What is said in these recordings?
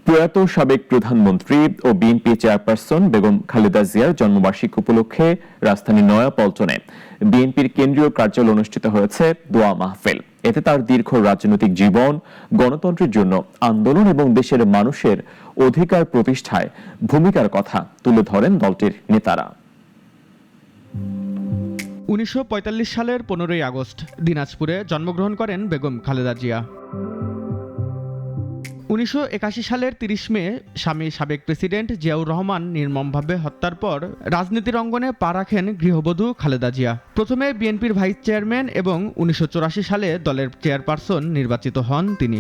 প্রয়াত সাবেক প্রধানমন্ত্রী ও বিএনপি চেয়ারপারসন বেগম খালেদা জিয়ার জন্মবার্ষিকী উপলক্ষে রাজধানীর নয়াপল্টনে বিএনপির কেন্দ্রীয় কার্যালয়ে অনুষ্ঠিত হয়েছে দোয়া মাহফিল। এতে তার দীর্ঘ রাজনৈতিক জীবন, গণতন্ত্রের জন্য আন্দোলন এবং দেশের মানুষের অধিকার প্রতিষ্ঠায় ভূমিকার কথা তুলে ধরেন দলটির নেতারা। ১৯৪৫ সালের ১৫ই আগস্ট দিনাজপুরে জন্মগ্রহণ করেন বেগম খালেদা জিয়া। ১৯৮১ সালের ৩০ মে স্বামী সাবেক প্রেসিডেন্ট জিয়াউর রহমান নির্মমভাবে হত্যার পর রাজনীতির অঙ্গনে পা রাখেন গৃহবধূ খালেদা জিয়া। প্রথমে বিএনপির ভাইস চেয়ারম্যান এবং ১৯৮৪ সালে দলের চেয়ারপারসন নির্বাচিত হন তিনি।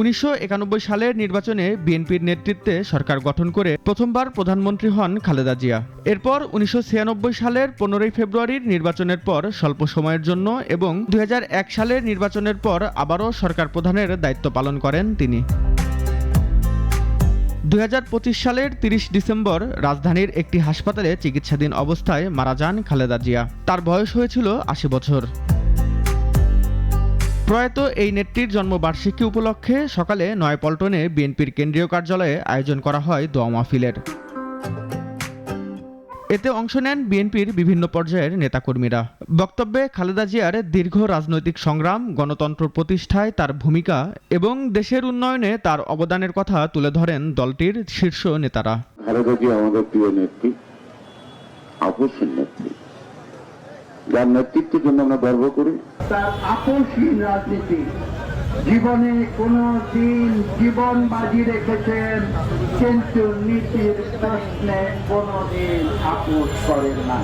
১৯৯১ সালের নির্বাচনে বিএনপির নেতৃত্বে সরকার গঠন করে প্রথমবার প্রধানমন্ত্রী হন খালেদা জিয়া। এরপর ১৯৯৬ সালের ১৫ই ফেব্রুয়ারির নির্বাচনের পর স্বল্প সময়ের জন্য এবং ২০০১ সালের নির্বাচনের পর আবারও সরকার প্রধানের দায়িত্ব পালন করেন তিনি। ২০২৫ সালের ৩০ ডিসেম্বর রাজধানীর একটি হাসপাতালে চিকিৎসাধীন অবস্থায় মারা যান খালেদা জিয়া। তার বয়স হয়েছিল ৮০ বছর। প্রয়াত এই নেত্রীর জন্মবার্ষিকী উপলক্ষে সকালে নয়াপল্টনে বিএনপির কেন্দ্রীয় কার্যালয়ে আয়োজন করা হয় দোয়া মাহফিলের। এতে অংশ নেন বিএনপির বিভিন্ন পর্যায়ের নেতাকর্মীরা। বক্তব্যে খালেদা জিয়ার দীর্ঘ রাজনৈতিক সংগ্রাম, গণতন্ত্র প্রতিষ্ঠায় তার ভূমিকা এবং দেশের উন্নয়নে তার অবদানের কথা তুলে ধরেন দলটির শীর্ষ নেতারা। খালেদা জিয়া আমাদের প্রিয় নেত্রী, আপসহীন নেত্রী, যার নেতৃত্বের জন্য আমরা গর্ব করি। তার আপসহীন রাজনীতি, জীবনে কোনো দিন জীবন বাজি রেখেছেন, কিন্তু নীতির প্রশ্নে কোনোদিন আপোষ করেন না।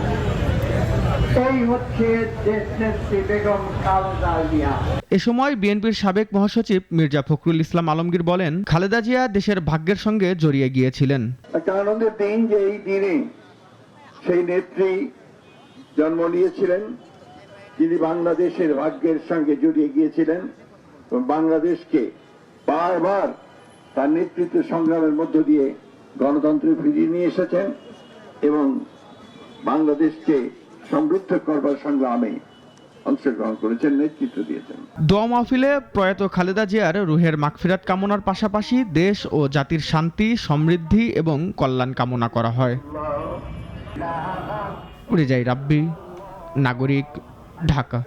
এই হচ্ছে দেশনেত্রী বেগম খালেদা জিয়া। এ সময় বিএনপির সাবেক মহাসচিব মির্জা ফখরুল ইসলাম আলমগীর বলেন, খালেদা জিয়া দেশের ভাগ্যের সঙ্গে জড়িয়ে গিয়েছিলেন। একটা আনন্দের দিন যে এই দিনে সেই নেত্রী জন্ম নিয়েছিলেন, তিনি বাংলাদেশের ভাগ্যের সঙ্গে জড়িয়ে গিয়েছিলেন এবং বাংলাদেশকে বারবার তার নেতৃত্ব সংগ্রামের মধ্য দিয়ে গণতন্ত্রে ফিরিয়ে নিয়ে এসেছেন এবং বাংলাদেশকে সমৃদ্ধ করবার সংগ্রামে অংশগ্রহণ করেছেন, নেতৃত্ব দিয়েছেন। দোয়া মাহফিলে প্রয়াত খালেদা জিয়ার রুহের মাগফিরাত কামনার পাশাপাশি দেশ ও জাতির শান্তি, সমৃদ্ধি এবং কল্যাণ কামনা করা হয়। রেজাই রাব্বি, নাগরিক, ঢাকা।